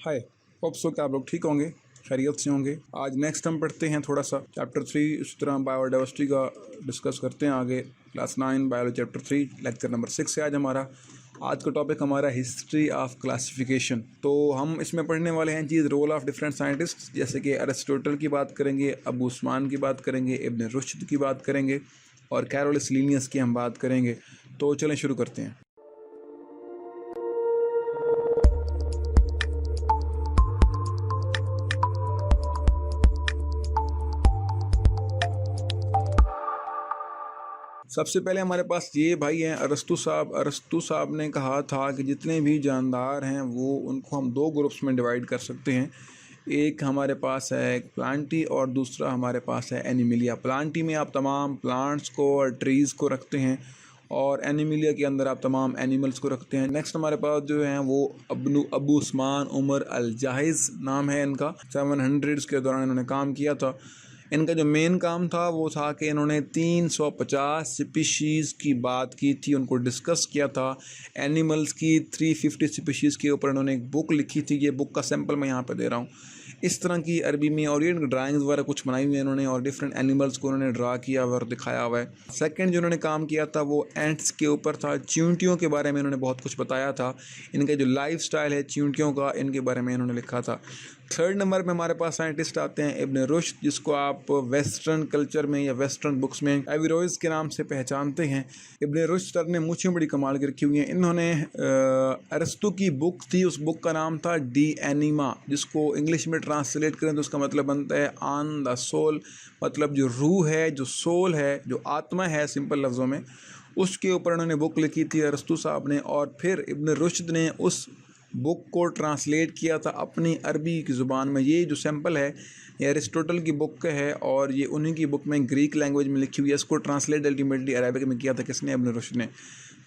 हाय, hope so कि आप लोग ठीक होंगे, खैरियत से होंगे। आज नेक्स्ट हम पढ़ते हैं थोड़ा सा चैप्टर 3, इस तरह बायोडाइवर्सिटी का डिस्कस करते हैं आगे। Class 9 biology chapter 3 lecture number 6 है आज का टॉपिक हमारा हिस्ट्री ऑफ क्लासिफिकेशन। तो हम इसमें पढ़ने वाले हैं cheese roll of different scientist, जैसे कि अरिस्टोटल की बात करेंगे, अबू उस्मान की बात करेंगे, इब्न रुश्द की बात करेंगे और कैरोलस लीनियस की हम बात करेंगे। तो चलें शुरू करते हैं। सबसे पहले हमारे पास ये भाई हैं अरस्तु साहब ने कहा था कि जितने भी जानदार हैं वो उनको हम दो ग्रुप्स में डिवाइड कर सकते हैं। एक हमारे पास है प्लांटी और दूसरा हमारे पास है एनिमिलिया। प्लांटी में आप तमाम प्लांट्स को और ट्रीज़ को रखते हैं और एनिमिलिया के अंदर आप तमाम एनिमल्स को रखते हैं। नेक्स्ट हमारे पास जो हैं वो अबू उस्मान उमर अल जाहिज़ नाम है इनका। 700s के दौरान इन्होंने काम किया था। इनका जो मेन काम था वो था कि इन्होंने 350 स्पीशीज़ की बात की थी, उनको डिस्कस किया था। एनिमल्स की 350 स्पीशीज़ के ऊपर इन्होंने एक बुक लिखी थी। ये बुक का सैंपल मैं यहाँ पे दे रहा हूँ इस तरह की अरबी में, और ये ड्राइंग्स वगैरह कुछ बनाई हुई है इन्होंने और डिफरेंट एनिमल्स को उन्होंने ड्रा किया हुआ और दिखाया हुआ है। सेकंड जो उन्होंने काम किया था वो एंट्स के ऊपर था। चींटियों के बारे में इन्होंने बहुत कुछ बताया था। इनका जो लाइफ स्टाइल है चींटियों का, इनके बारे में इन्होंने लिखा था। थर्ड नंबर पे हमारे पास साइंटिस्ट आते हैं इब्न रुश्द, जिसको आप वेस्टर्न कल्चर में या वेस्टर्न बुक्स में एविरोइज के नाम से पहचानते हैं। इब्न रुश्द सर ने मूछें बड़ी कमाल की रखी हुई हैं। इन्होंने अरस्तु की बुक थी, उस बुक का नाम था डी एनिमा, जिसको इंग्लिश में ट्रांसलेट करें तो उसका मतलब बनता है ऑन द सोल, मतलब जो रूह है, जो सोल है, जो आत्मा है, सिंपल लफ्ज़ों में उसके ऊपर उन्होंने बुक लिखी थी अरस्तु साहब ने। और फिर इब्न रुश्द ने उस बुक को ट्रांसलेट किया था अपनी अरबी की ज़ुबान में। ये जो सैंपल है ये अरिस्टोटल की बुक का है और ये उन्हीं की बुक में ग्रीक लैंग्वेज में लिखी हुई है। इसको ट्रांसलेट अल्टीमेटली अरबिक में किया था किसने? इब्न रुश्द ने।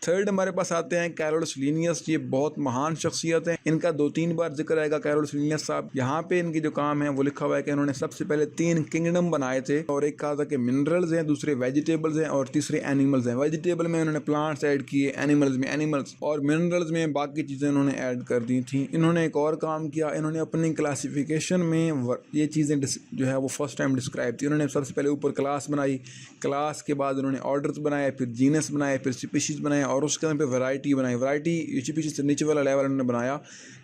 थर्ड हमारे पास आते हैं कैरोलस लीनियस। ये बहुत महान शख्सियत है, इनका 2-3 बार जिक्र आएगा कैरोलस लीनियस साहब। यहाँ पे इनकी जो काम है वो लिखा हुआ है कि इन्होंने सबसे पहले 3 किंगडम बनाए थे और एक कहा था कि मिनरल्स हैं, दूसरे वेजिटेबल्स हैं और तीसरे एनिमल्स हैं। वेजिटेबल में उन्होंने प्लांट्स ऐड किए, एनिमल्स में एनिमल्स और मिनरल्स में बाकी चीज़ें उन्होंने ऐड कर दी थी। इन्होंने एक और काम किया, इन्होंने अपनी क्लासिफिकेशन में ये चीज़ें जो है वो फर्स्ट टाइम डिस्क्राइब थी। उन्होंने सबसे पहले ऊपर क्लास बनाई, क्लास के बाद उन्होंने ऑर्डर्स बनाए, फिर जीनस बनाए, फिर स्पीशीज़ बनाए और उसके अंदर फिर वैरायटी बनाई। वैरायटी स्पीशीज़ से नीचे वाला लेवल उन्होंने बनाया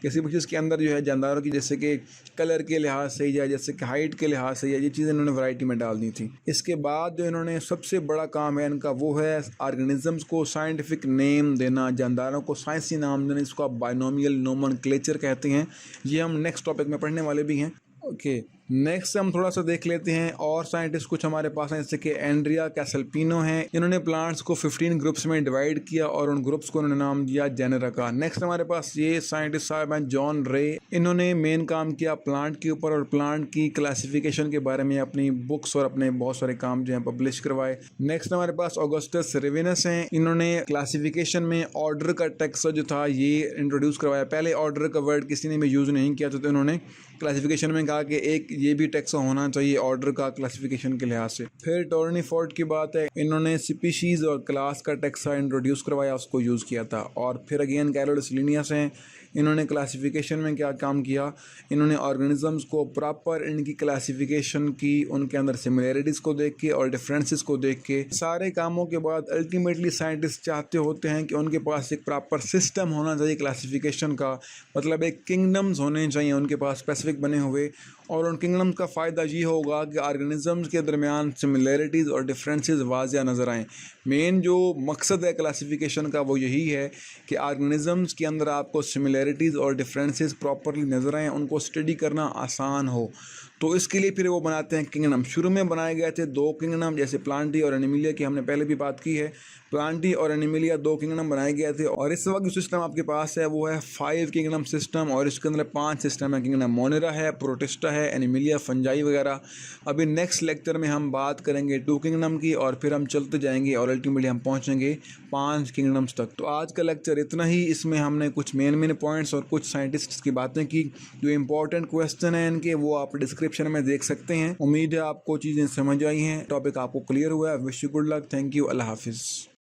कि स्पीशीज़ के अंदर जो है जानदारों की जैसे कि कलर के लिहाज से या जैसे कि हाइट के लिहाज से या ये चीज़ें इन्होंने वैरायटी में डाल दी थी। इसके बाद जो इन्होंने सबसे बड़ा काम है इनका वो है ऑर्गेनिज़म्स को साइंटिफिक नेम देना, जानदारों को साइंसी नाम देना, इसको आप बाइनोमियल नोमेनक्लेचर कहते हैं। ये हम नेक्स्ट टॉपिक में पढ़ने वाले भी हैं। ओके, नेक्स्ट हम थोड़ा सा देख लेते हैं और साइंटिस्ट कुछ हमारे पास हैं, जैसे कि एंड्रिया कैसलपिनो हैं। इन्होंने प्लांट्स को 15 ग्रुप्स में डिवाइड किया और उन ग्रुप्स को उन्होंने नाम दिया जेनेरा का। नेक्स्ट हमारे पास ये साइंटिस्ट साहब हैं जॉन रे। इन्होंने मेन काम किया प्लांट के ऊपर और प्लांट की क्लासिफिकेशन के बारे में अपनी बुक्स और अपने बहुत सारे काम जो हैं पब्लिश करवाए। नेक्स्ट हमारे पास ऑगस्टस रेविनस हैं। इन्होंने क्लासिफिकेशन में ऑर्डर का टेक्स्ट जो था ये इंट्रोड्यूस करवाया। पहले ऑर्डर का वर्ड किसी ने भी यूज़ नहीं किया था, तो इन्होंने क्लासिफिकेशन में कहा कि एक ये भी टेक्स्ट होना चाहिए ऑर्डर का क्लासिफिकेशन के लिहाज से। फिर टोर्नीफोर्ड की बात है, इन्होंने स्पीशीज़ और क्लास का टेक्स्ट इंट्रोड्यूस करवाया, उसको यूज़ किया था। और फिर अगेन कैरोलस लीनियस हैं। इन्होंने क्लासिफिकेशन में क्या काम किया, इन्होंने ऑर्गेनिज़म्स को प्रॉपर इनकी क्लासिफिकेशन की, उनके अंदर सिमिलैरिटीज़ को देख के और डिफरेंसेस को देख के सारे कामों के बाद अल्टीमेटली साइंटिस्ट चाहते होते हैं कि उनके पास एक प्रॉपर सिस्टम होना चाहिए क्लासिफिकेशन का, मतलब एक किंगडम्स होने चाहिए उनके पास स्पेसिफिक बने हुए। और उन किंगडम्स का फ़ायदा ये होगा कि ऑर्गेनिज़म्स के दरमियान सिमिलैरिटीज़ और डिफरेंसेस वाज़िया नज़र आएँ। मेन जो मकसद है क्लासिफिकेशन का वो यही है कि ऑर्गेनिज़म्स के अंदर आपको सिमिलैरिटीज़ और डिफरेंसेस प्रॉपरली नज़र आएँ, उनको स्टडी करना आसान हो। तो इसके लिए फिर वो बनाते हैं किंगडम। शुरू में बनाए गए थे 2 किंगडम, जैसे प्लांटी और एनिमिलिया की हमने पहले भी बात की है। प्लांटी और एनिमिलिया 2 किंगडम बनाए गए थे और इस वक्त जो सिस्टम आपके पास है वो है 5 किंगडम सिस्टम और इसके अंदर 5 सिस्टम है। किंगडम मोनेरा है, प्रोटिस्टा है, एनिमिलिया, फंजाई वगैरह। अभी नेक्स्ट लेक्चर में हम बात करेंगे 2 किंगडम की और फिर हम चलते जाएंगे और अल्टीमेटली हम पहुंचेंगे 5 किंगडम्स तक। तो आज का लेक्चर इतना ही। इसमें हमने कुछ मेन पॉइंट्स और कुछ साइंटिस्ट्स की बातें की। जो इंपॉर्टेंट क्वेश्चन है इनके वो आप डिस्क्रिप्शन में देख सकते हैं। उम्मीद है आपको चीज़ें समझ आई हैं, टॉपिक आपको क्लियर हुआ है। Wish you good luck, thank you, अल्लाह हाफिज़।